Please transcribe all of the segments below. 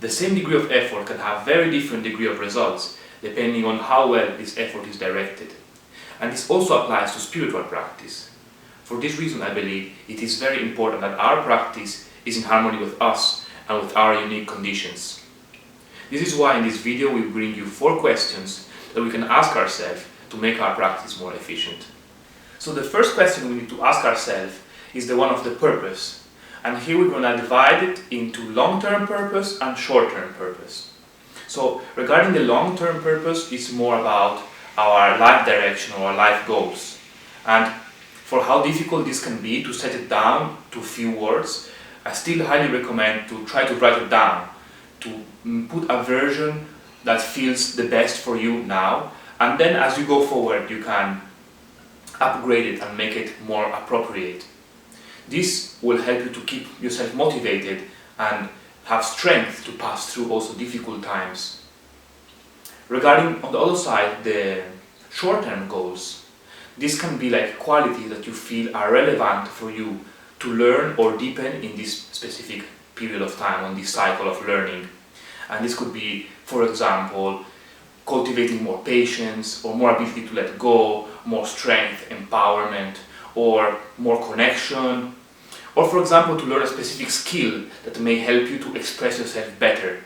The same degree of effort can have very different degree of results depending on how well this effort is directed. And this also applies to spiritual practice. For this reason, I believe it is very important that our practice is in harmony with us and with our unique conditions. This is why in this video we bring you 4 questions that we can ask ourselves to make our practice more efficient. So the first question we need to ask ourselves is the one of the purpose. And here we're going to divide it into long-term purpose and short-term purpose. So regarding the long-term purpose, it's more about our life direction or our life goals. And for how difficult this can be to set it down to a few words, I still highly recommend to try to write it down, to put a version that feels the best for you now, and then as you go forward you can upgrade it and make it more appropriate. This will help you to keep yourself motivated and have strength to pass through also difficult times. Regarding, on the other side, the short-term goals, this can be like qualities that you feel are relevant for you to learn or deepen in this specific period of time, on this cycle of learning. And this could be, for example, cultivating more patience, or more ability to let go, more strength, empowerment, or more connection, or for example to learn a specific skill that may help you to express yourself better.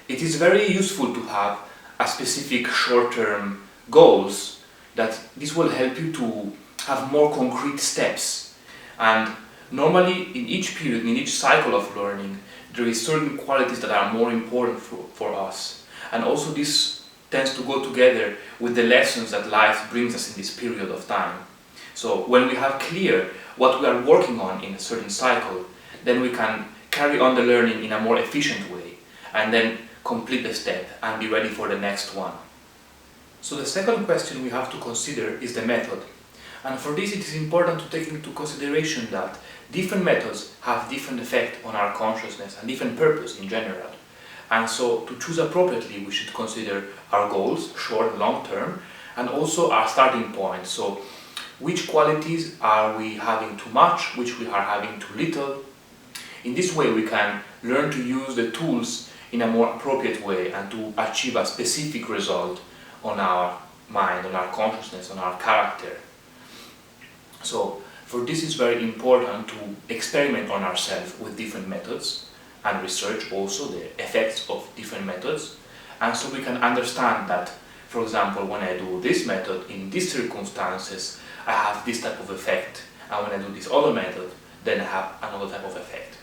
It is very useful to have a specific short-term goals, that this will help you to have more concrete steps. And normally in each period, in each cycle of learning, there is certain qualities that are more important for us. And also this tends to go together with the lessons that life brings us in this period of time. So when we have clear what we are working on in a certain cycle, then we can carry on the learning in a more efficient way and then complete the step and be ready for the next one. So the second question we have to consider is the method. And for this it is important to take into consideration that different methods have different effect on our consciousness and different purpose in general. And so to choose appropriately we should consider our goals, short and long term, and also our starting point. So which qualities are we having too much, which we are having too little. In this way we can learn to use the tools in a more appropriate way and to achieve a specific result on our mind, on our consciousness, on our character. So for this it's very important to experiment on ourselves with different methods and research also the effects of different methods, and so we can understand that, for example, when I do this method in these circumstances I have this type of effect, and when I do this other method then I have another type of effect.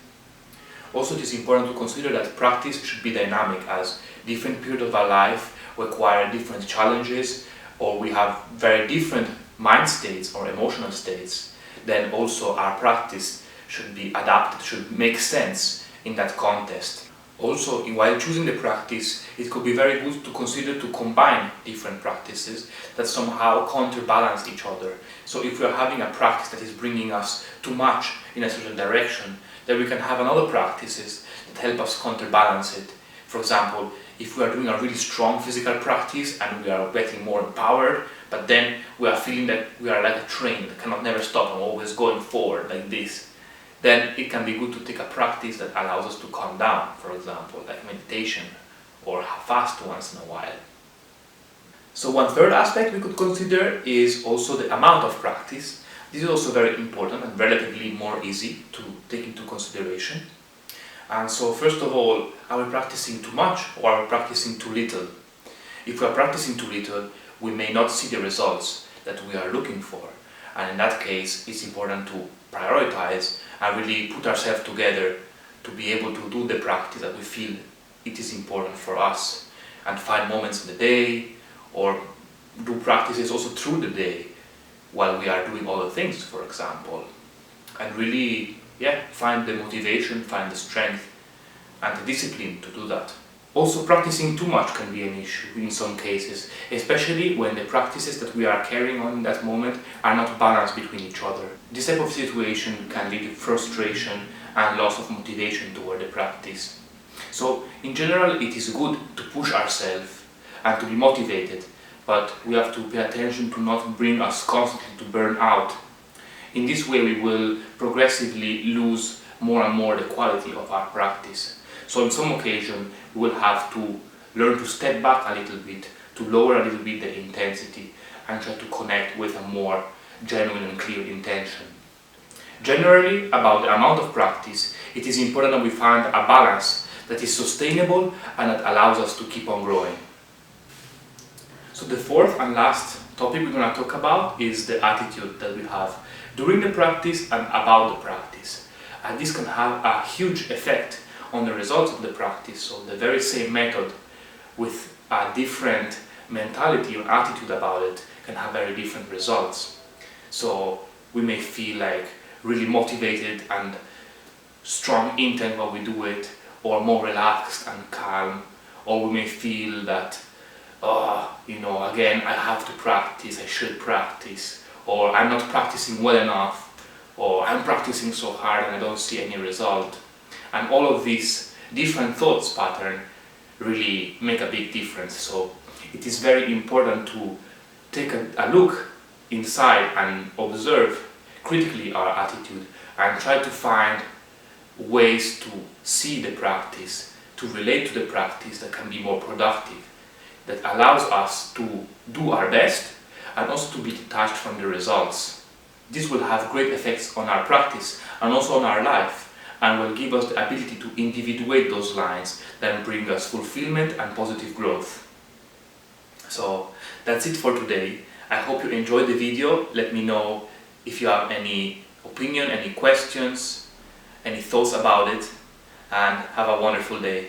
Also it is important to consider that practice should be dynamic, as different periods of our life require different challenges, or we have very different mind states or emotional states. Then also our practice should be adapted, should make sense in that context. Also, while choosing the practice, it could be very good to consider to combine different practices that somehow counterbalance each other. So if we are having a practice that is bringing us too much in a certain direction, then we can have another practices that help us counterbalance it. For example, if we are doing a really strong physical practice and we are getting more empowered, but then we are feeling that we are like a train that cannot never stop and always going forward like this, then it can be good to take a practice that allows us to calm down, for example, like meditation, or fast once in a while. So one third aspect we could consider is also the amount of practice. This is also very important and relatively more easy to take into consideration. And so first of all, are we practicing too much or are we practicing too little? If we are practicing too little, we may not see the results that we are looking for. And in that case, it's important to prioritize and really put ourselves together to be able to do the practice that we feel it is important for us, and find moments in the day or do practices also through the day while we are doing other things, for example, and really find the motivation, find the strength and the discipline to do that. Also, practicing too much can be an issue in some cases, especially when the practices that we are carrying on in that moment are not balanced between each other. This type of situation can lead to frustration and loss of motivation toward the practice. So, in general, it is good to push ourselves and to be motivated, but we have to pay attention to not bring us constantly to burn out. In this way, we will progressively lose more and more the quality of our practice. So on some occasion we will have to learn to step back a little bit, to lower a little bit the intensity and try to connect with a more genuine and clear intention. Generally, about the amount of practice, it is important that we find a balance that is sustainable and that allows us to keep on growing. So the fourth and last topic we're going to talk about is the attitude that we have during the practice and about the practice. And this can have a huge effect on the results of the practice. So the very same method with a different mentality or attitude about it can have very different results. So we may feel like really motivated and strong intent while we do it, or more relaxed and calm, or we may feel that again, I have to practice, I should practice, or I'm not practicing well enough, or I'm practicing so hard and I don't see any result. And all of these different thoughts pattern really make a big difference. So it is very important to take a look inside and observe critically our attitude and try to find ways to see the practice, to relate to the practice that can be more productive, that allows us to do our best and also to be detached from the results. This will have great effects on our practice and also on our life, and will give us the ability to individuate those lines that bring us fulfillment and positive growth. So that's it for today. I hope you enjoyed the video. Let me know if you have any opinion, any questions, any thoughts about it, and have a wonderful day.